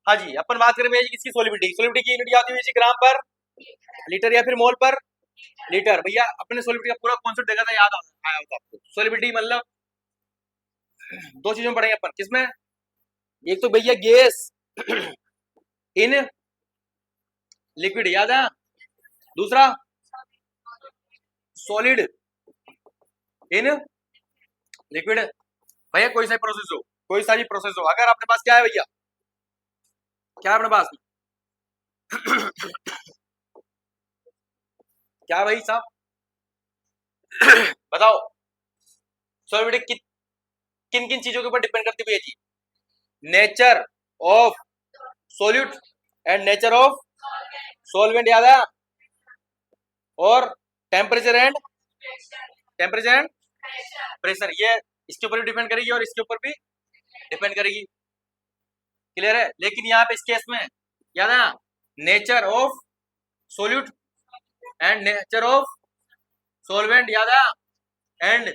हाँ जी, अपन बात करें भैया जी किसकी, सोलिबिलिटी। सोलिबिलिटी की यूनिट क्या होती है भैया जी, ग्राम पर लीटर या फिर मोल पर लीटर। भैया अपने सोलिबिलिटी का पूरा कॉन्सेप्ट देखा था, याद आया होगा आपको। सोलिबिलिटी मतलब दो चीजों में पढ़ेंगे अपन, किसमें, एक तो भैया गैस इन लिक्विड, याद है, दूसरा सॉलिड इन लिक्विड। भैया कोई सा प्रोसेस हो, कोई सा भी प्रोसेस हो, अगर अपने पास क्या है भैया, क्या है अपने पास क्या है भाई साहब, बताओ। सॉलिबिलिटी किन किन चीजों के ऊपर डिपेंड करती है भैया जी, nature of solute and nature of solvent, याद है, और टेम्परेचर एंड प्रेशर, ये इसके ऊपर भी डिपेंड करेगी और इसके ऊपर भी डिपेंड करेगी। क्लियर है। लेकिन यहाँ पे इस केस में याद है, nature of solute and nature of solvent, याद है, एंड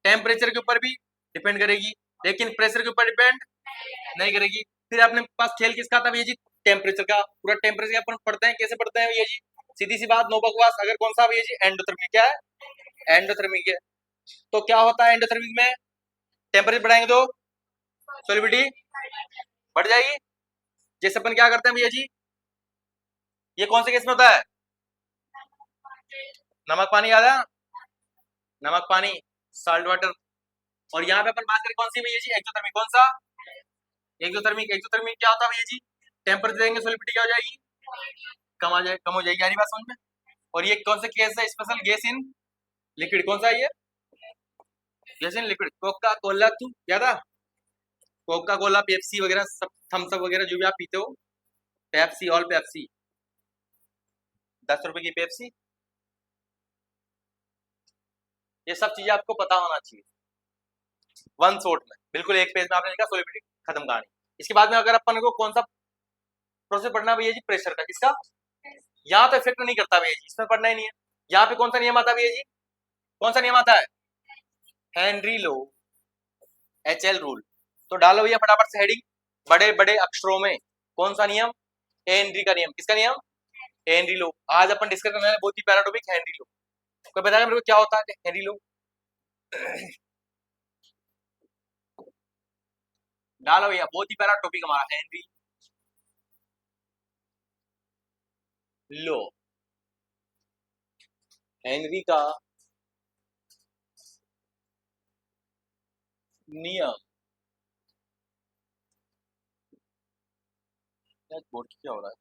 टेम्परेचर के ऊपर भी डिपेंड करेगी, लेकिन प्रेशर के ऊपर डिपेंड नहीं करेगी। फिर अपने पास खेल किसका था भैया जी, टेम्परेचर का। पूरा टेम्परेचर अपन पढ़ते हैं, कैसे पढ़ते हैं भैया जी, सीधी सी बात, नो बकवास। अगर कौन सा भैया जी, एंडोथर्मिक, क्या है, एंडोथर्मिक है। तो क्या होता है एंडोथर्मिक में, टेम्परेचर बढ़ाएंगे तो सोलिबिलिटी बढ़ जाएगी। जैसे अपन क्या करते हैं भैया जी, ये कौन से केस में होता है, नमक पानी, याद है, नमक पानी, साल्ट वाटर। और यहाँ पे अपन बात करें कौन सी भैया जी, एक्सोथर्मिक, कौन सा, एक्सोथर्मिक। एक्सोथर्मिक क्या होता है भैया जी, टेम्परेचर देंगे सोलिबिलिटी क्या हो जाएगी, कम आ जाए, कम हो जाएगी, यानी बात समझ में। और ये कौन सा केस है स्पेशल, गैस इन लिक्विड, कौन सा है ये, gas in liquid. Coca Cola, तू याद है, कोका कोला, पेप्सी वगैरह सब, थम्स अप वगैरह जो भी आप पीते हो, पेप्सी, ऑल पेप्सी, 10 रुपए की पेप्सी, ये सब चीजें आपको पता होना चाहिए। वन शॉट में, बिल्कुल एक पेज में आपने लिखा, सोलिबिलिटी खत्म कहानी। इसके बाद में अगर अपन को कौन सा प्रोसेस पढ़ना भैया जी, प्रेशर का, किसका, यहाँ तो इफेक्ट नहीं करता भैया जी, इसमें पढ़ना ही नहीं है। यहाँ पे कौन सा नियम आता है भैया जी, कौन सा नियम आता है, हेनरी लो, HL रूल। तो डालो भैया फटाफट से हेडिंग बड़े बड़े अक्षरों में, कौन सा नियम, हेनरी का नियम। किसका नियम, हेनरी लो। आज अपन डिस्कस करने वाले बहुत ही प्यारा टॉपिक, हेनरी लो। कोई बताएगा मेरे को क्या होता है हेनरी लो, डालो भैया, बहुत ही प्यारा टॉपिक हमारा हेनरी लो। हेनरी का नियम, बोर्ड क्या हो रहा है,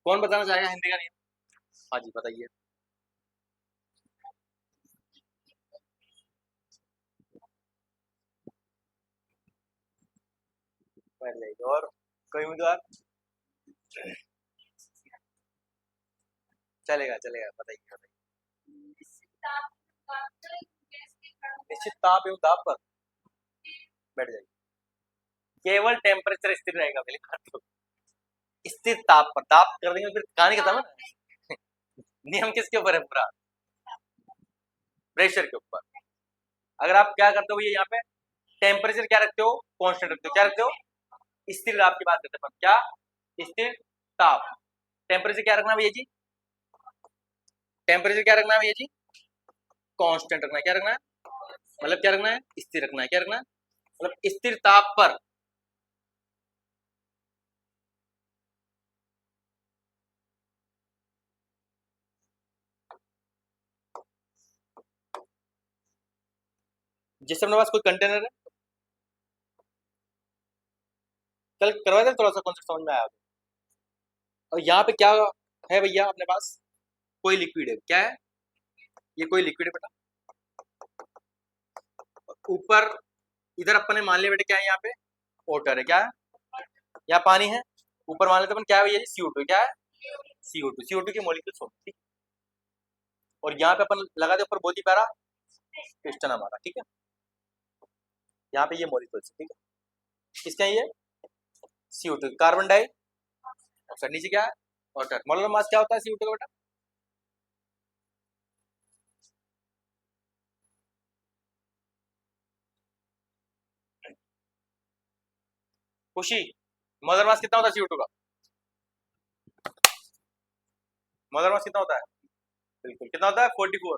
कौन बताना चाहेगा हेनरी का नियम, हाँ जी बताइए। पहले और कोई उम्मीदवार, चलेगा चलेगा, बताइए बताइए। निश्चित ताप एवं दाब पर बैठ जाइए, केवल टेम्परेचर स्थिर रहेगा, पहली बात तो स्थिर ताप पर, ताप कर देंगे फिर कहानी खत्म है ना। नियम किसके ऊपर है पूरा, प्रेशर के ऊपर। अगर आप क्या करते हो भैया, यहाँ पे टेम्परेचर क्या रखते हो, कांस्टेंट रखते हो, क्या रखते हो, स्थिर ताप की बात करते हैं, क्या, स्थिर ताप। टेम्परेचर क्या रखना भैया जी, टेम्परेचर क्या रखना है भैया जी, कांस्टेंट रखना है, क्या रखना है, मतलब क्या रखना है, स्थिर रखना है, क्या रखना है, मतलब स्थिर ताप पर। जिससे अपने पास कोई कंटेनर है, कल करवाया था, थोड़ा सा कॉन्सेप्ट समझ में आया। और यहाँ पे क्या है भैया अपने पास, कोई लिक्विड है, क्या है, ये कोई लिक्विड है बेटा। ऊपर इधर अपन ने मान लिया बेटा क्या है, यहाँ पे वाटर है, क्या है, यहाँ पानी है। ऊपर मान लेते अपन क्या है भैया, CO2, क्या है, CO2 की मॉलिक्यूल्स होती है। और यहाँ पे अपन लगा दे ऊपर बहुत ही प्यारा पिस्टन हमारा, ठीक है, यहाँ पे ये मॉलिक्यूल्स, ठीक है, किसका है ये, CO2, कार्बन डाइऑक्साइड, नीचे क्या है वाटर। मोलर मास क्या होता है CO2 का बेटा, खुशी, मोलर मास कितना होता है CO2 का? मोलर मास कितना होता है? बिल्कुल कितना होता है? 44।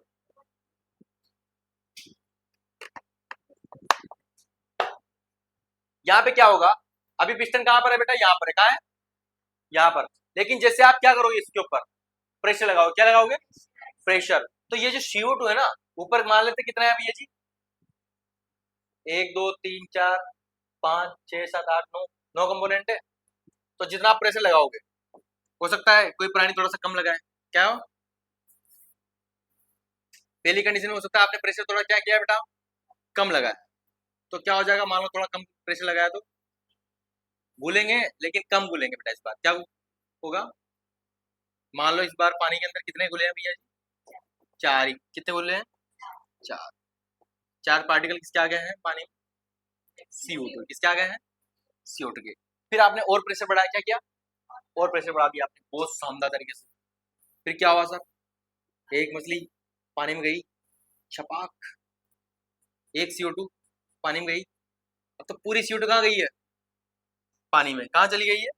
यहाँ पे क्या होगा? अभी पिस्टन कहां पर है बेटा? यहाँ पर है। कहां है? यहाँ पर। लेकिन जैसे आप क्या करोगे, इसके ऊपर प्रेशर लगाओगे, क्या लगाओगे? प्रेशर। तो ये जो CO2 है ना, ऊपर मान लेते कितना है अभी ये जी? 1 2 3 4 5 6 7 8 9, 9 कंपोनेंट है। तो जितना आप प्रेशर लगाओगे, हो सकता है कोई प्राणी थोड़ा सा कम लगाए। क्या हो? पहली कंडीशन में हो सकता है आपने प्रेशर थोड़ा क्या किया बेटा? कम लगाया। तो क्या हो जाएगा? मान लो थोड़ा कम प्रेशर लगाया तो भूलेंगे, लेकिन कम भूलेंगे बेटा। इस बार क्या होगा? मान लो इस बार पानी के अंदर कितने घुले हैं भैया जी? 4 ही। कितने घुले हैं? 4। 4 पार्टिकल किसके आ गए हैं पानी में? CO2। किसके आ गए हैं? CO2 के। फिर आपने और प्रेशर बढ़ाया, क्या किया? और प्रेशर बढ़ा दिया आपने, बहुत शानदार तरीके से। फिर क्या हुआ सर? एक मछली पानी में गई, छपाक, एक CO2 पानी में गई। अब तो पूरी CO2 कहाँ गई है? पानी में। कहाँ चली गई है?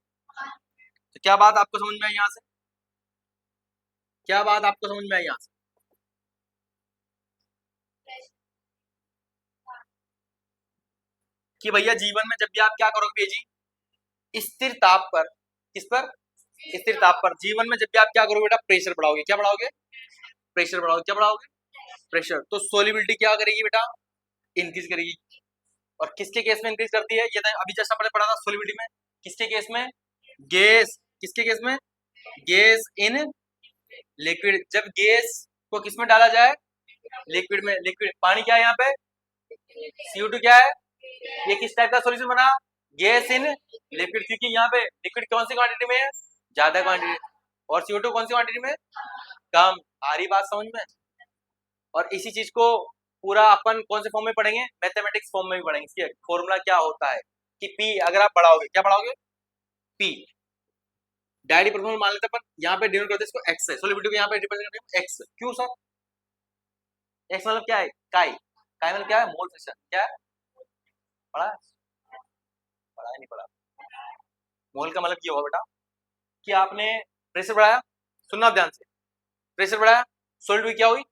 तो क्या बात आपको समझ में आई यहाँ से? क्या बात आपको समझ में आई यहाँ से? कि भैया जीवन में जब भी आप क्या करोगे जी, स्थिर ताप पर, किस पर? स्थिर ताप पर। जीवन में जब भी आप क्या करोगे बेटा? प्रेशर बढ़ाओगे। क्या बढ़ाओगे? प्रेशर बढ़ाओगे। क्या बढ़ाओगे? प्रेशर। तो सोलिबिलिटी क्या करेगी बेटा? इंक्रीज करेगी। और किसके केस में इंक्रीज करती है? ये तो अभी जैसा मैंने पढ़ा था सोलिबिलिटी में। किसके केस में? गैस। किसके केस में? Gas in liquid. जब गैस को किस में डाला जाए? लिक्विड में। लिक्विड पानी क्या है यहाँ पे? CO2 क्या है? ये किस टाइप का सॉल्यूशन बना? Gas in liquid. क्योंकि यहाँ पे लिक्विड कौन सी क्वांटिटी में है? ज्यादा क्वांटिटी। और CO2 कौन सी क्वांटिटी में? कम। आ रही बात समझ में? और इसी चीज को पूरा अपन कौन से फॉर्म में पढ़ेंगे? मैथमेटिक्स फॉर्म में भी पढ़ेंगे। इसकी फॉर्मूला क्या होता है कि P अगर आप बढ़ाओगे, क्या बढ़ाओगे? P डायरी परफॉर्मेंस मान लेते हैं अपन, यहाँ पे डिनोट करते हैं इसको x से। सोलिबिलिटी को यहाँ पे रिप्रेजेंट करते हैं x। क्यों सर? x मतलब क्या है? काई। काई मतलब क्या है? Mole fraction. क्या है? पढ़ा है? पढ़ा है नहीं पढ़ा? मोल का मतलब ये होगा बेटा कि आपने प्रेशर बढ़ाया, सुनना आप ध्यान से, प्रेशर बढ़ाया, सोलिबिलिटी क्या हुई?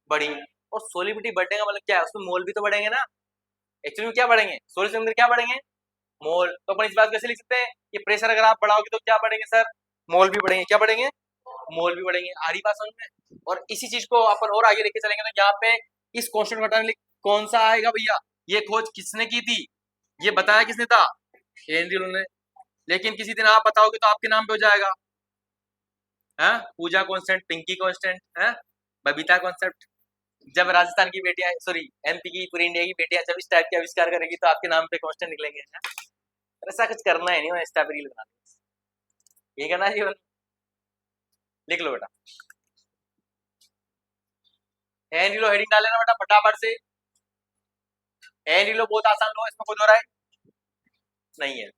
बढ़ी। और सोलिबिलिटी बढ़ने का मतलब क्या है? उसमें मोल भी तो बढ़ेंगे ना। एक्चुअली में क्या बढ़ेंगे? सोल्यूशन के अंदर क्या बढ़ेंगे? मोल। तो अपन इस बात कैसे लिख सकते हैं कि प्रेशर अगर आप बढ़ाओगे तो क्या बढ़ेंगे सर? मोल भी बढ़ेंगे। क्या बढ़ेंगे? मोल भी बढ़ेंगे। आ रही बात समझ में? और इसी चीज को अपन और आगे लेके चलेंगे तो यहाँ पे इस कॉन्स्टेंट घटाने कौन सा आएगा भैया? ये खोज किसने की थी? ये बताया किसने था? हेनरी लू ने। लेकिन किसी दिन आप बताओगे तो आपके नाम पे हो जाएगा। है पूजा कांस्टेंट, पिंकी कांस्टेंट, है बबीता कांस्टेंट। जब राजस्थान की बेटियां, सॉरी MP की, पूरी इंडिया की बेटियां जब इस टाइप के आविष्कार करेगी तो आपके नाम पे कांस्टेंट निकलेंगे। है? ऐसा कुछ करना है नहीं, इस टाइप रील बना ये करना है जीवन। लिख लो बेटा, हेनरी लो हेडिंग डाल लेना बेटा फटाफट से। हेनरी लो बहुत आसान लो, इसमें कोई दो राय नहीं है।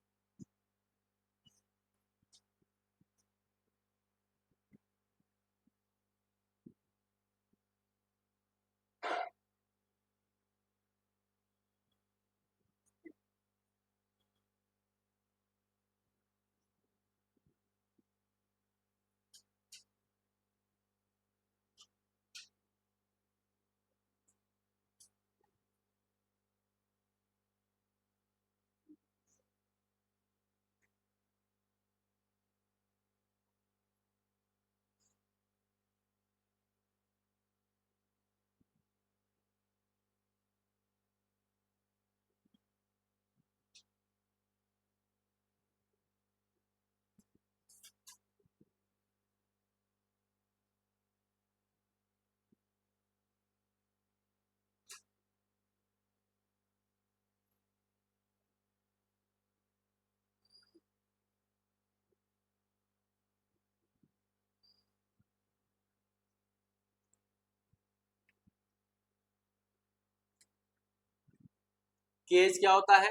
केज क्या होता है?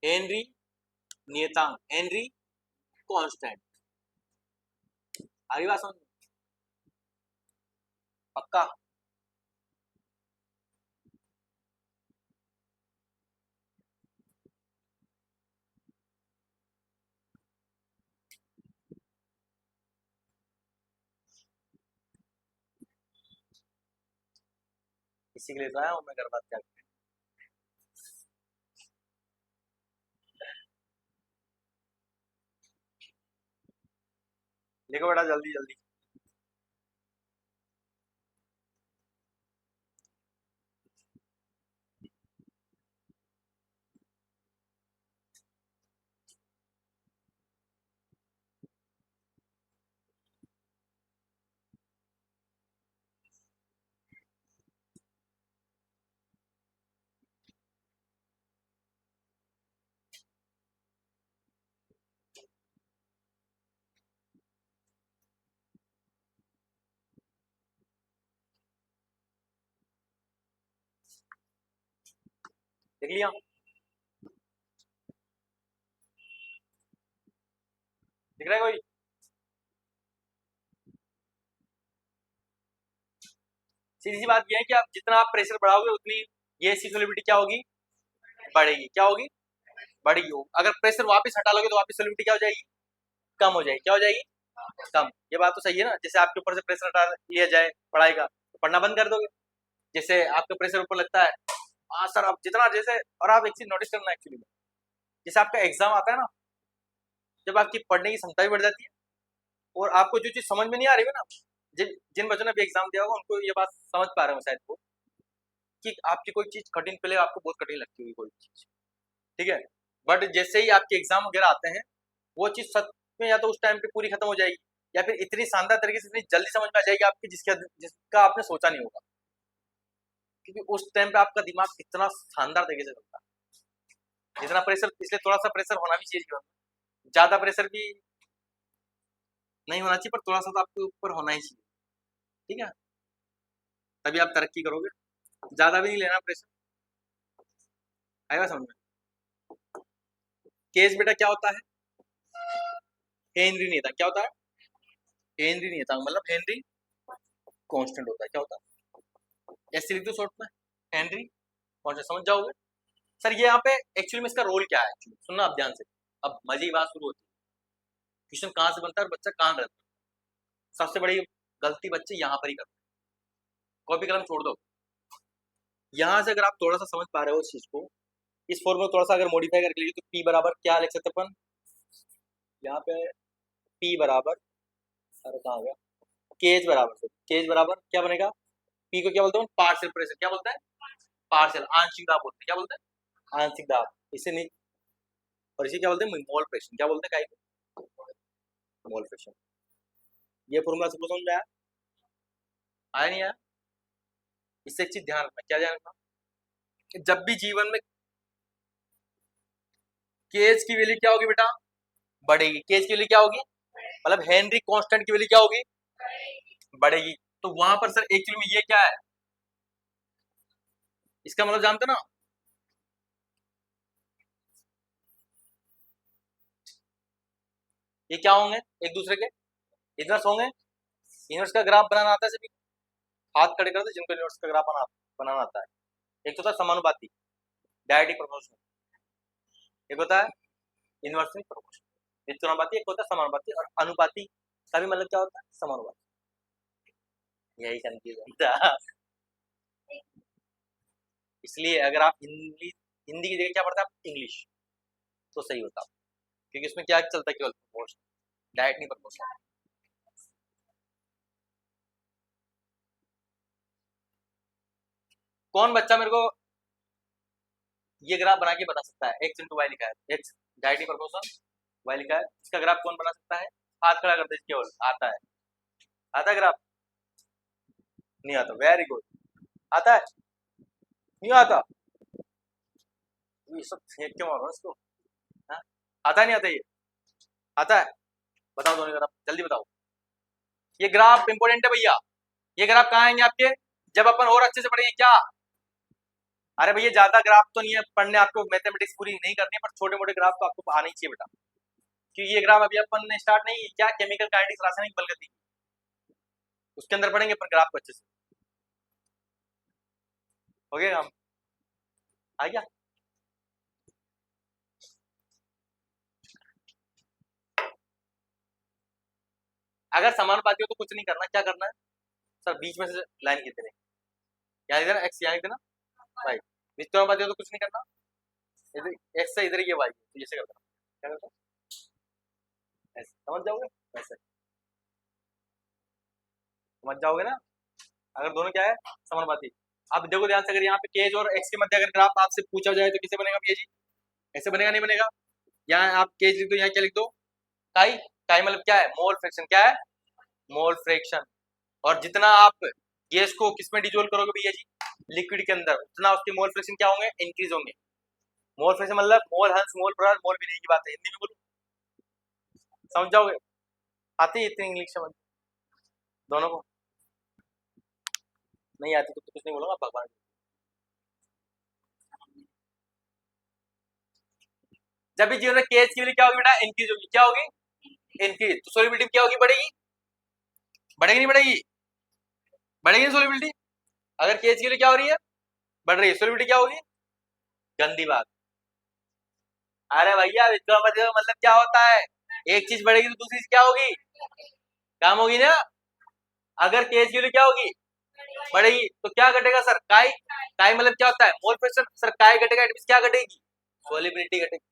हेनरी नियतांक, हेनरी कांस्टेंट। आगे बात समझ में? पक्का? इसी के लिए तो आया हूँ मैं घर बात क्या। लिखो बेटा जल्दी जल्दी। लिख लिया। दिख रहा है कोई? सीधी सी बात यह है कि आप जितना आप प्रेशर बढ़ाओगे उतनी ये सॉल्युबिलिटी क्या होगी? बढ़ेगी। क्या होगी? बढ़ेगी। अगर प्रेशर वापस हटा लोगे तो वापस सॉल्युबिलिटी क्या हो जाएगी? कम हो जाएगी। क्या हो जाएगी? कम। ये बात तो सही है ना। जैसे आपके ऊपर से प्रेशर हटा लिया जाए पढ़ाई का तो पढ़ना बंद कर दोगे। जैसे आपका प्रेशर ऊपर लगता है, हाँ सर आप जितना जैसे, और आप एक चीज नोटिस करना एक्चुअली में, जैसे आपका एग्जाम आता है ना, जब आपकी पढ़ने की क्षमता भी बढ़ जाती है और आपको जो चीज समझ में नहीं आ रही है ना, जिन जिन बच्चों ने भी एग्जाम दिया होगा उनको ये बात समझ पा रहे हो शायद वो, कि आपकी कोई चीज कठिन, पहले आपको बहुत कठिन लगती होगी कोई चीज, ठीक है, बट जैसे ही आपके एग्जाम वगैरह आते हैं वो चीज सच में या तो उस टाइम पे पूरी खत्म हो जाएगी या फिर इतनी शानदार तरीके से इतनी जल्दी समझ में आ जाएगी आपकी जिसका आपने सोचा नहीं होगा, क्योंकि उस टाइम पे आपका दिमाग इतना शानदार तरीके से चलता है। जितना प्रेशर, इसलिए थोड़ा सा प्रेशर होना भी चाहिए जीवन में। ज्यादा प्रेशर भी नहीं होना चाहिए पर थोड़ा सा तो आपके ऊपर होना ही चाहिए, ठीक है, तभी आप तरक्की करोगे। ज्यादा भी नहीं लेना प्रेशर। आएगा समझ में? केस बेटा क्या होता है? हेनरी नहीं था। क्या होता है? हेनरी नहीं था, मतलब हेनरी कांस्टेंट होता है। क्या होता है? ऐसे लिख दो शॉर्ट में, हेनरी कांस्टेंट, समझ जाओगे। सर ये यहाँ पे एक्चुअली में इसका रोल क्या है, एक्चुअली सुनना आप ध्यान से। अब मजे की बात शुरू होती है, क्वेश्चन कहाँ से बनता है और बच्चा कहाँ गलत करता है। सबसे बड़ी गलती बच्चे यहाँ पर ही करते हैं। कॉपी कलम छोड़ दो। यहाँ से अगर आप थोड़ा सा समझ पा रहे हो इस चीज को, इस फॉर्म में थोड़ा सा अगर मॉडिफाई करके लिखे तो पी बराबर क्या लिख सकते अपन यहाँ पे? पी बराबर, अरे कहाँ गया, केज बराबर से, केज बराबर क्या बनेगा? पी को क्या बोलते हैं? Partial pressure. क्या बोलते हैं? पार्शियल, आंशिक दाब बोलते हैं। क्या बोलते हैं? आंशिक दाब। इसे नहीं, और इसे क्या बोलते हैं? मोल प्रेशर। क्या बोलते हैं? मोल प्रेशर। ये फॉर्मूला सबको समझ में आया? आया नहीं आया? इससे एक चीज ध्यान रखना। क्या ध्यान रखना? कि जब भी जीवन में केज की वैल्यू क्या होगी बेटा? बढ़ेगी। केज की वैल्यू क्या होगी? मतलब हेनरी कांस्टेंट की वैल्यू क्या होगी? बढ़ेगी। तो वहां पर सर एक्चुअली में ये क्या है, इसका मतलब जानते हो ना? ये क्या होंगे? एक दूसरे के इनवर्स होंगे। इनवर्स का ग्राफ बनाना आता है सभी? हाथ खड़े कर दो जिनको इनवर्स का ग्राफ बनाना आता है। एक तो होता है समानुपाती, डायरेक्टली प्रोपोर्शनल। एक होता है इनवर्सली प्रोपोर्शनल, व्युत्क्रमानुपाती। एक होता है समानुपाती। और अनुपाती का भी मतलब क्या होता है? समानुपाती। यही कंफ्यूजन था। इसलिए अगर आप हिंदी हिंदी की जगह क्या पढ़ते हैं आप? इंग्लिश, तो सही होता, क्योंकि इसमें क्या चलता है? केवल प्रोपोर्शनल, डायरेक्ट नहीं प्रोपोर्शनल। कौन बच्चा मेरे को ये ग्राफ बना के बता सकता है? एक्स इंटू वाई लिखा है, एक्स डायरेक्टली प्रोपोर्शनल, वाई लिखा है, इसका ग्राफ कौन बना सकता है? हाथ खड़ा कर दे केवल। आता है? आता है ग्राफ? नहीं आता। Very good. आता है? नहीं आता? ये सब फेंक क्यों मारो इसको? हाँ? आता नहीं आता? ये आता है? बताओ दोनों ग्राफ जल्दी बताओ। ये ग्राफ इंपॉर्टेंट है भैया। ये ग्राफ कहाँ आएंगे आपके? जब अपन और अच्छे से पढ़ेंगे। क्या? अरे भैया ज्यादा ग्राफ तो नहीं है पढ़ने, आपको मैथमेटिक्स पूरी नहीं करनी है, पर छोटे मोटे ग्राफ तो आपको आने ही चाहिए बेटा, क्योंकि ये ग्राफ अभी अपन ने स्टार्ट नहीं क्या, केमिकल काइनेटिक्स रासायनिक बल गति, उसके अंदर पढ़ेंगे अपन ग्राफ को अच्छे से। हो गया काम? आ गया? अगर समानुपाती हो तो कुछ नहीं करना। क्या करना है सर? बीच में से लाइन खींचते रहेंगे। यहाँ इधर एक्स यहाँ इधर ना वाई, विथ अनुपाती हो तो कुछ नहीं करना, इधर एक्स है इधर ये वाई, तो ऐसे करना, क्या करना ऐसे, समझ जाओगे ऐसे, समझ जाओगे ना, अगर दोनों क्या है समानुपाती। अब देखो ध्यान से, अगर यहाँ पे केज और एक्स के मध्य अगर ग्राफ आपसे पूछा जाए तो किसे बनेगा भैया जी, ऐसे बनेगा नहीं बनेगा, यहाँ आप केज लिख दो, यहाँ क्या लिख दो काई, काई मतलब क्या है मोल फ्रैक्शन, क्या है मोल फ्रैक्शन, और जितना आप गैस को किसमें डिजोल्व करोगे भैया जी लिक्विड के अंदर, उतना उसके मोल फ्रैक्शन क्या होंगे इंक्रीज होंगे, मोल फ्रैक्शन मतलब मोल हंस मोल प्रहार मोल भी नहीं की बात है, हिंदी में बोलो समझ जाओगे, आती है इतनी इंग्लिश समझ दोनों को, नहीं आती तो कुछ नहीं बोलूंगा भगवान। जब भी जीवन में केस की वैल्यू क्या होगी बेटा इंक्रीज होगी, क्या होगी इंक्रीज, तो सोलिबिलिटी क्या होगी बढ़ेगी, बढ़ेगी नहीं बढ़ेगी, बढ़ेगी नहीं सोलिबिलिटी, अगर केस की वैल्यू क्या हो रही है बढ़ रही है, सोलिबिलिटी क्या होगी, गंदी बात। अरे भैया इसका मतलब क्या होता है, एक चीज बढ़ेगी तो दूसरी चीज क्या होगी काम होगी ना, अगर केस की वैल्यू क्या होगी बढ़ेगी तो क्या घटेगा सर काई, काई मतलब क्या होता है मोल फ्रैक्शन, सर काई घटेगा इट मींस क्या घटेगी सोलिबिलिटी घटेगी,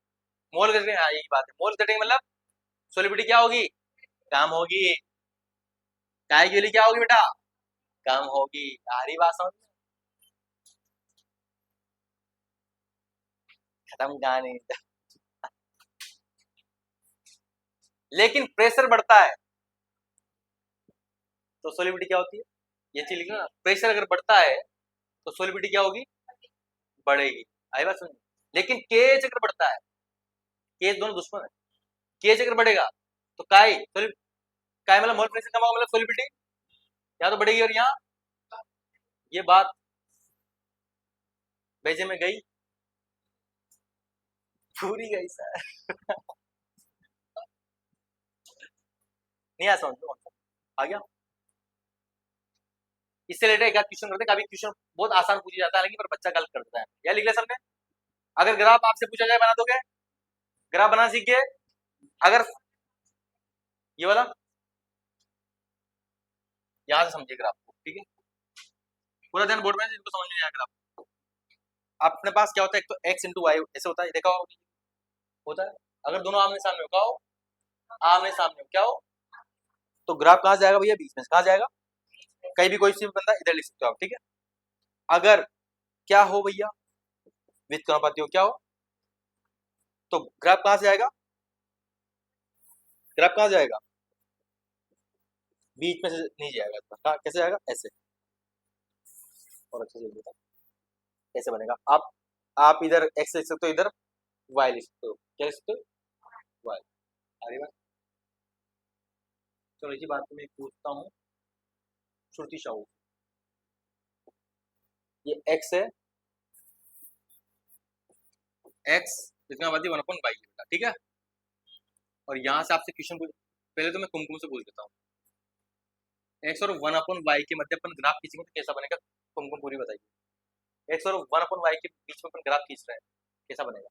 मोल घटेगी, हाँ यही बात है, मोल घटेगी मतलब सोलिबिलिटी क्या होगी कम होगी, काई की वैल्यू क्या होगी बेटा कम होगी, आ रही बात समझ, खत्म कहानी। लेकिन प्रेशर बढ़ता है तो सोलिबिलिटी क्या होती है, ये चीज लिखना, प्रेशर अगर बढ़ता है तो सोलिबिलिटी क्या होगी बढ़ेगी, आई बात समझ, लेकिन केज अगर बढ़ता है, केज दोनों दुश्मन है, केज अगर बढ़ेगा तो काई काई मतलब मोल फ्रैक्शन कम होगा मतलब सोलिबिलिटी यहाँ तो बढ़ेगी, और यहाँ ये बात भेजे में गई पूरी गई सर। नहीं आ समझ आ गया, इससे रिलेटेड एक क्वेश्चन करते हैं, कभी क्वेश्चन बहुत आसान पूछा जाता है लेकिन पर बच्चा गलत कर देता है, या लिख ले सबने, अगर ग्राफ आपसे पूछा जाए बना दोगे, ग्राफ बना सीख गए, अगर ये वाला यहां से समझिए ग्राफ को, ठीक है पूरा ध्यान बोर्ड में जिनको समझ में आया ग्राफ, अपने पास क्या होता है एक तो x इंटू वाई ऐसे होता है, देखा होता है, अगर दोनों आमने सामने हो क्या हो, आमने सामने हो क्या हो, तो ग्राफ कहां से जाएगा भैया बीच में से, कहां जाएगा कहीं भी कोई सी बंदा इधर लिख सकते हो आप, ठीक है, अगर क्या हो भैया विद समानुपाती हो क्या हो, तो ग्राफ कहां से आएगा, ग्राफ कहां जाएगा बीच में से नहीं जाएगा, कैसे जाएगा ऐसे, और अच्छे से देखो कैसे बनेगा, आप इधर एक्स लिख सकते हो इधर वाई लिख सकते हो, क्या लिख सकते हो वाई, अरे बात, चलो इसी बात में पूछता हूँ श्रुति साहू, ये एक्स है, एक्स जितना बात 1/बाई बेटा, ठीक है, और यहाँ से आपसे क्वेश्चन पहले तो मैं कुमकुम से पूछ देता हूँ, एक्स और 1/वाई के मध्य अपन ग्राफ खींचेंगे तो कैसा बनेगा, कुमकुम पूरी बताइए, एक्स और 1/वाई के बीच में अपन ग्राफ खींच रहे हैं कैसा बनेगा,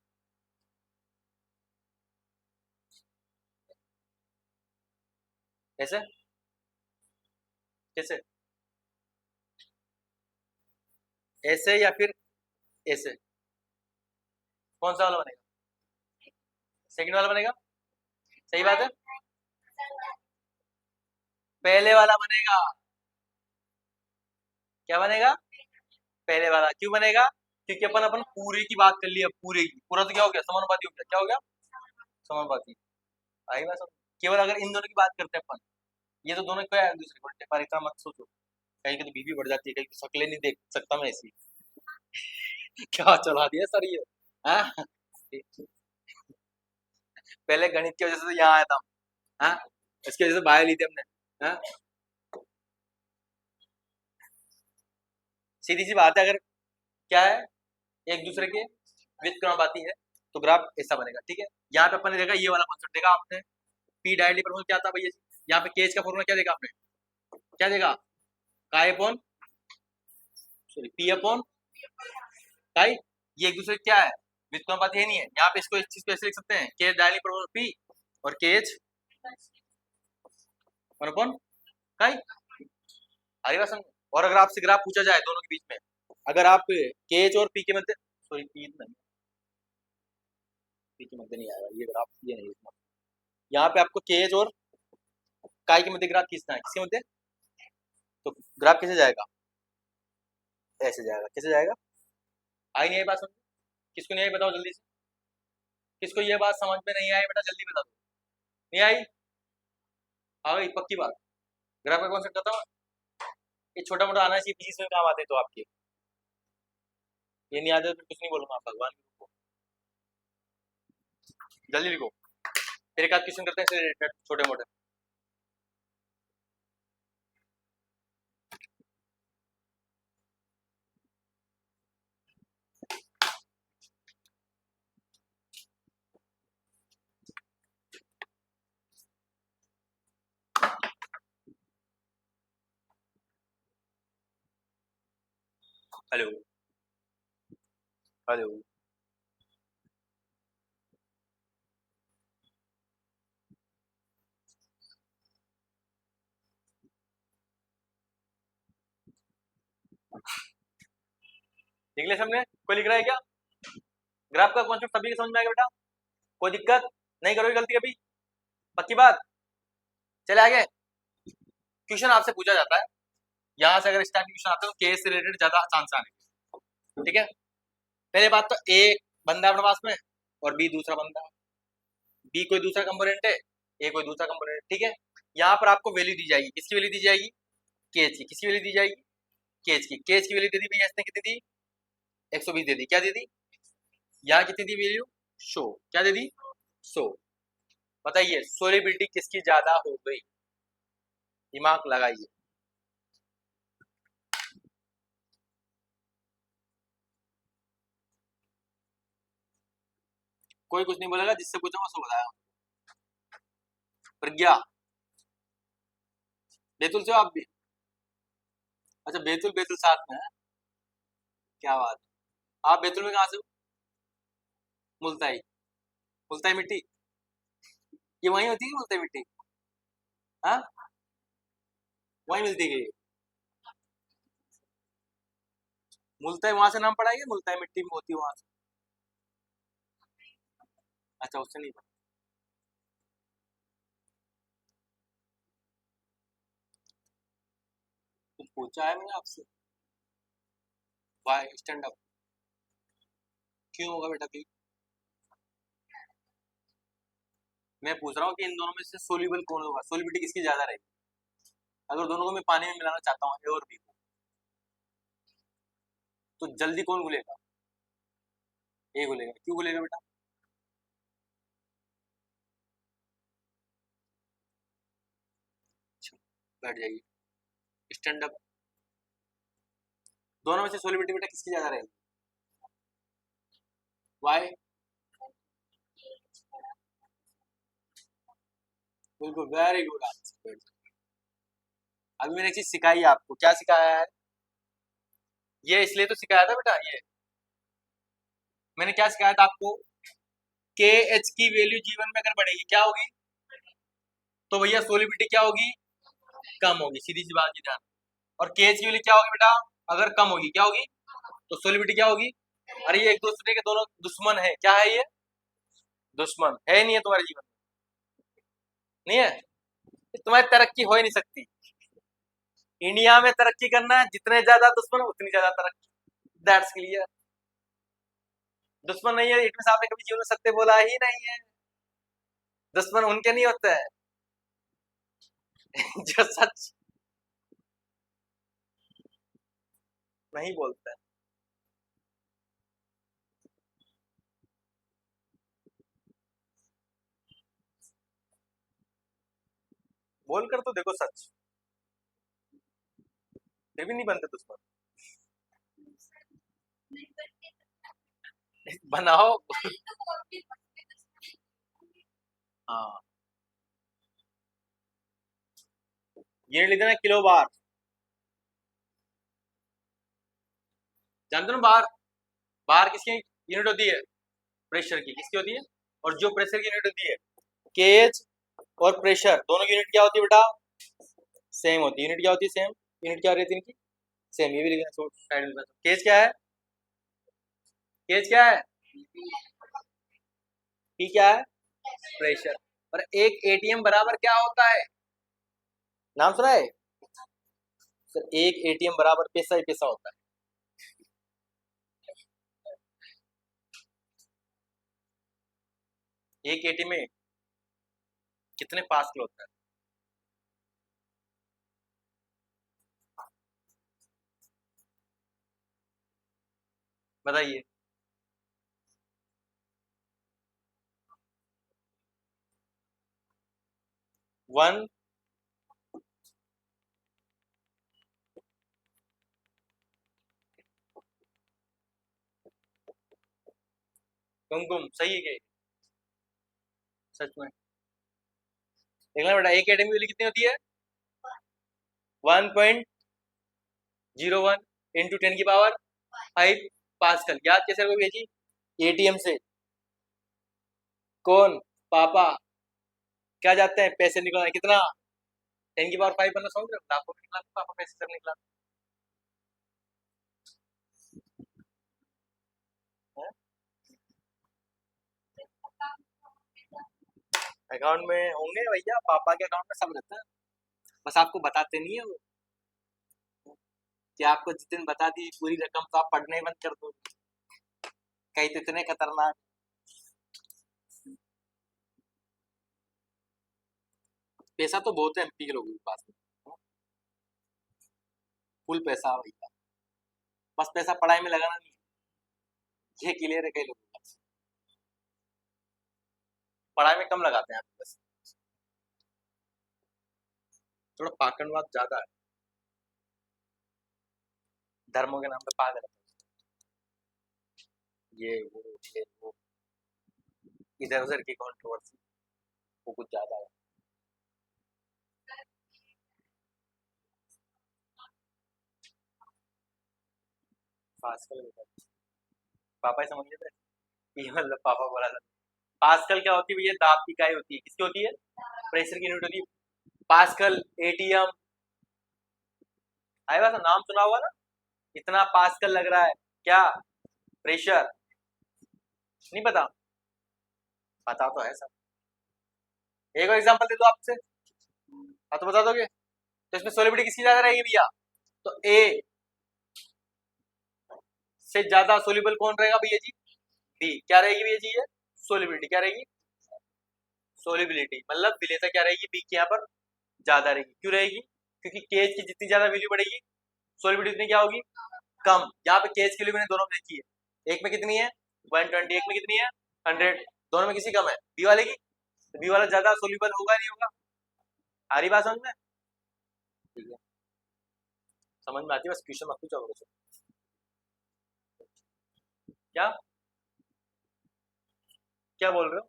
कैसे कैसे ऐसे या फिर ऐसे, कौन सा वाला बनेगा, सेकंड वाला बनेगा, सही बात है, पहले वाला बनेगा, क्या बनेगा पहले वाला, क्यों बनेगा क्योंकि अपन अपन पूरे की बात कर लिया, पूरे की, पूरा तो क्या हो गया समानुपाती हो गया, क्या हो गया समानुपाती, आई बात समझ? केवल अगर इन दोनों की बात करते हैं अपन, ये तो दोनों क्या है दूसरे को, पर इतना मत सोचो, कहीं की तो बीवी बढ़ जाती है, कहीं की शक्लें नहीं देख सकता मैं ऐसी। क्या चला दिया सर ये, हाँ पहले गणित की वजह से तो यहाँ आया था, हाँ इसकी वजह से बायो ली थी हमने, हाँ सीधी सी बात है, अगर क्या है एक दूसरे के व्युत्क्रमानुपाती है तो ग्राफ ऐसा बनेगा, ठीक है, यहाँ पे अपन ने देखा ये वाला कॉन्सेप्ट देखा आपने, पी डायरेक्टली पर क्या था भैया, यहाँ पे केज का फॉर्मूला क्या देखा आपने, क्या देखा काई अपॉन सॉरी पी अपॉन काई, ये एक दूसरे क्या है व्युत्क्रमानुपाती है नहीं है, यहाँ पे इसको इस चीज को ऐसे लिख सकते हैं केज डायरेक्टली पर पी और केज 1/काई, हरी बात समझ, और अगर आपसे ग्राफ पूछा जाए दोनों के बीच में अगर आप के एच और पी के मध्य, सॉरी पी नहीं, पी के मध्य नहीं आएगा ये ग्राफ, ये नहीं इसमें। यहाँ पे आपको के एच और काय के मध्य ग्राफ खींचना है, किसके मध्य? तो ग्राफ कैसे जाएगा? ऐसे जाएगा। कैसे जाएगा? आई नहीं आई बात समझ? किसको नहीं आई बताओ जल्दी से, किसको ये बात समझ में नहीं आई बेटा जल्दी बता दो। नहीं आई? आ गई पक्की बात। ग्राफ का कॉन्सेप्ट बताओ, ये छोटा मोटा आना चाहिए, पीसी में काम आते हैं तो आपके, ये नहीं आते तो कुछ नहीं बोलूंगा भगवान को। जल्दी लिखो, फिर एक आध क्वेश्चन करते हैं इससे रिलेटेड छोटे मोटे। हेलो हेलो, लिख ले सबने? कोई लिख रहा है क्या? ग्राफ का कॉन्सेप्ट सभी के समझ में आएगा बेटा? कोई दिक्कत नहीं करोगे गलती कभी? पक्की बात? चले आगे। क्वेश्चन आपसे पूछा जाता है, यहाँ से अगर इस टाइप के क्वेश्चन आते हैं तो केस से रिलेटेड ज्यादा चांस आने के। ठीक है, पहले बात तो एक बंदा अपने पास में और बी दूसरा बंदा है, बी कोई दूसरा कंपोनेंट है, ए कोई दूसरा कंपोनेंट। ठीक है, यहाँ पर आपको वैल्यू दी जाएगी, किसकी वैल्यू दी जाएगी? केज की। किसकी वैल्यू दी जाएगी? केज की। केज की वैल्यू दे दी भैया इसने, कितनी दी? 120 दे दी। क्या दे दी? यहाँ कितनी दी वैल्यू? 100। क्या दे दी? 100। बताइए सोलिबिलिटी किसकी ज्यादा हो गई? दिमाग लगाइए। कोई कुछ नहीं बोलेगा, जिससे पूछा वो सब बताया। प्रज्ञा, बैतुल से हो आप भी? अच्छा बैतुल, बैतुल साथ में है, क्या बात। आप बैतुल में कहाँ से हो? मुल्ताई? मुल्ताई मिट्टी ये वहीं होती है मुल्ताई मिट्टी? हाँ वहीं मिलती है। मुल्ताई वहां से नाम पड़ा है, मुल्ताई मिट्टी में होती है वहां से? अच्छा उससे नहीं पता। कुछ पूछा है मैंने आपसे? वाई स्टैंड अप क्यों होगा बेटा? क्यों? मैं पूछ रहा हूँ कि इन दोनों में से सोल्यूबल कौन होगा, सोलिबिलिटी किसकी ज्यादा रहेगी? अगर दोनों को मैं पानी में मिलाना चाहता हूँ, ए और बी को, तो जल्दी कौन घुलेगा? ए घुलेगा। क्यों घुलेगा बेटा? अच्छा, बैठ जाइए। स्टैंड अप, दोनों में से सोलिबिलिटी बेटा किसकी ज्यादा रहेगी? वाई? बिल्कुल, वेरी गुड आंसर। अभी मैंने एक चीज सिखाई है आपको। क्या सिखाया है? ये इसलिए तो सिखाया था बेटा, ये मैंने क्या सिखाया था आपको? के एच की वैल्यू जीवन में अगर बढ़ेगी क्या होगी? तो भैया सोलिबिलिटी क्या होगी? कम होगी, सीधी सी बात की ध्यान। और के एच की वैल्यू क्या होगी बेटा? अगर कम होगी क्या होगी? तो सोलिबिलिटी क्या होगी? अरे ये एक दूसरे के दोनों दुश्मन है। क्या है ये? दुश्मन है। नहीं है तुम्हारे जीवन में? नहीं है, तुम्हारी तरक्की हो ही नहीं सकती। इंडिया में तरक्की करना है, जितने ज्यादा दुश्मन उतनी ज्यादा तरक्की। That's clear. दुश्मन नहीं है इट मींस आपने कभी जीवन में सत्य बोला ही नहीं है। दुश्मन उनके नहीं होते हैं जो सच नहीं बोलते हैं। बोलकर तो देखो सच, फिर भी नहीं बनते दुश्मन। बनाओ। हाँ, ये लिख देना किलो बार। जानते हो ना बार? बार किसकी यूनिट होती है? प्रेशर की। किसकी होती है? और जो प्रेशर की यूनिट होती है, केज और प्रेशर दोनों की यूनिट क्या होती है बेटा? सेम होती है। यूनिट क्या होती है? सेम। यूनिट क्या रहती है इनकी? सेम ये भी लिखना, साइड में। केज क्या है? केज क्या है? पी क्या है? प्रेशर। और एक एटीएम बराबर क्या होता है? नाम सुना है सर? एक एटीएम बराबर पैसा ही पैसा होता है। एक एटीएम में कितने पास्कल होता है? बताइए। 1। कुमकुम सही है क्या? सच में देखना बेटा, एक एटम की वैल्यू कितनी होती है? 1.01 इंटू 10 की पावर 5 पास्कल। याद कैसे रखोगे जी? एटीएम से कौन? पापा क्या जाते हैं? पैसे निकलना। कितना? 10 की पावर 5 बनना समझ रहे हो? लाखों में निकला पापा पैसे सब निकला है? अकाउंट में होंगे भैया, पापा के अकाउंट में सब रहता है, बस आपको बताते नहीं है वो। कि आपको जिस दिन बता दी पूरी रकम तो आप पढ़ने ही बंद कर दो। कहीं तो इतने खतरनाक। पैसा तो बहुत है एमपी के लोगों के पास में, फुल पैसा है भैया। बस पैसा पढ़ाई में लगाना नहीं है, ये क्लियर है कई लोगों का। पढ़ाई में कम लगाते हैं आप बस। थोड़ा पाखंडवाद ज्यादा है, धर्मों के नाम पे पागल है। ये वो इधर उधर की कंट्रोवर्सी वो कुछ ज्यादा है। पास्कल पापा ही समझ लेते हैं। ये मतलब पापा बोला था। पास्कल क्या होती है भैया? दाब की इकाई होती है। किसकी होती है? प्रेशर की यूनिट होती है पास्कल। एटीएम आए बात, नाम सुना हुआ ना? इतना पास्कल लग रहा है क्या? प्रेशर नहीं पता? पता तो है सर। एक और एग्जांपल दे दो आपसे। हाँ तो बता दोगे? तो इसमें सोलिबिलिटी किसकी ज्यादा रहेगी भैया? तो ए से ज्यादा सोल्यूबल कौन रहेगा भैया जी? बी। क्या रहेगी भैया जी? ये सोलिबिलिटी क्या रहेगी? सोलिबिलिटी मतलब विलेयता क्या रहेगी? बी की यहाँ पर ज्यादा रहेगी। क्यों रहेगी? क्योंकि केज की जितनी ज्यादा वैल्यू बढ़ेगी, सोलिबिलिटी उतनी क्या होगी? कम। यहाँ पे केज की वैल्यू मैंने दोनों में देखी है, एक में कितनी है? 120, एक में कितनी है? 100। दोनों में किसी कम है? बी वाले की। तो बी वाला ज्यादा सोल्यूबल होगा नहीं होगा? आ रही बात समझ में? ठीक है, समझ में आती है, बस क्वेश्चन मत पूछो करो। क्या क्या बोल रहे हो?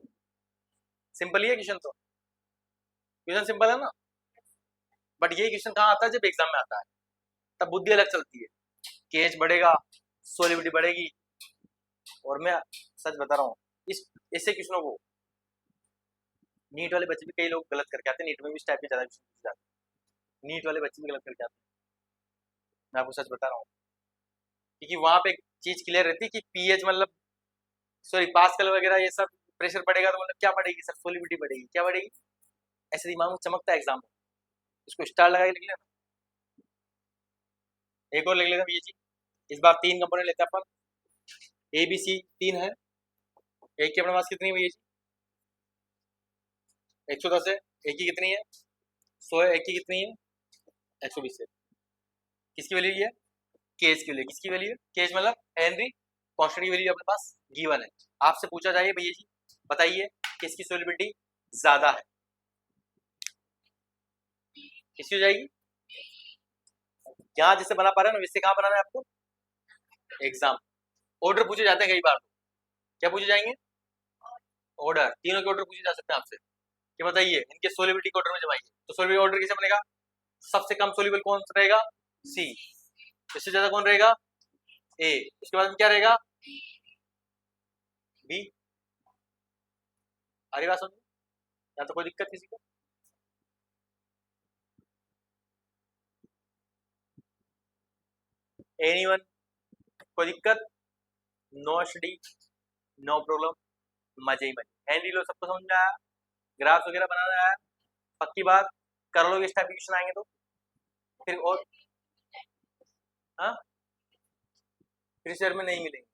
सिंपल ही है क्वेश्चन तो। क्वेश्चन सिंपल है ना? बट ये क्वेश्चन कहाँ आता है? जब एग्जाम में आता है तब बुद्धि अलग चलती है। केज बढ़ेगा, सोलिबिलिटी बढ़ेगी। और मैं सच बता रहा हूँ, इस ऐसे क्वेश्चनों को नीट वाले बच्चे भी कई लोग गलत करके आते हैं। नीट में भी इस टाइप के ज्यादा क्वेश्चन पूछे जाते हैं, नीट वाले बच्चे भी गलत करके आते हैं। मैं आपको सच बता रहा हूँ, क्योंकि वहां पे एक चीज क्लियर रहती है कि पीएच मतलब सॉरी पास्कल वगैरह ये सब प्रेशर बढ़ेगा तो मतलब क्या बढ़ेगी सर? सोलिबिलिटी बढ़ेगी। क्या बढ़ेगी? ऐसे दिमाग में चमकता है एग्जाम में। इसको स्टार लगा के लिख लेना। एक और लिख लेना ये चीज। इस बार 3 कंपोनेंट लेते हैं अपन। ए बी सी 3 है। एक की अपने पास कितनी है ये? 110 है। एक की कितनी है? 100 है। एक की कितनी है? 120 है। किसकी वैल्यू ये है? केज की वैल्यू। किसकी वैल्यू है? केज मतलब हेनरी कांस्टेंट की वैल्यू अपने पास गिवन है। आपसे पूछा जाए भैया जी बताइए किसकी सोलिबिलिटी ज्यादा है? किसकी हो जाएगी? यहाँ जिससे बना पा रहे हैं ना वैसे कहाँ बनाना है आपको? एग्जाम ऑर्डर पूछे जाते हैं कई बार। क्या पूछे जाएंगे? ऑर्डर। तीनों के ऑर्डर पूछे जा सकते हैं आपसे कि बताइए इनके सोलिबिलिटी के ऑर्डर में जमाइए। तो सोलिबिलिटी ऑर्डर कैसे बनेगा? सबसे कम सोल्यूबल कौन सा रहेगा? सी। इससे ज्यादा कौन रहेगा? ए। उसके बाद में क्या रहेगा? बी। अरे बात समझो, या तो कोई दिक्कत किसी को? एनीवन? कोई दिक्कत? नो स्टडी, नो प्रॉब्लम, मजे ही मजे। हैंडी लो, सबको समझ में आया? ग्राफ्स वगैरह बनाना आया? पक्की बात? कर लोगे इस टाइप के क्वेश्चन आएंगे तो? फिर और हाँ, फिर शेयर में नहीं मिलेंगे,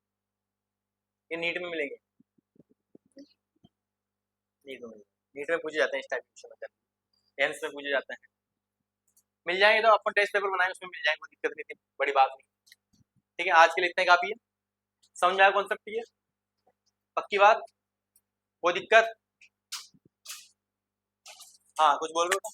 ये नीट में मिलेंगे। नीट में पूछे जाते हैं इस टाइप के क्वेश्चन, एंस में पूछे जाते हैं। मिल जाएंगे तो अपन टेस्ट पेपर बनाएंगे, उसमें मिल जाएंगे, कोई दिक्कत नहीं थी, बड़ी बात नहीं। ठीक है, आज के लिए इतना ही काफी है। समझ में आया कॉन्सेप्ट? ठीक है, पक्की बात? कोई दिक्कत? हाँ, कुछ बोल रहे हो?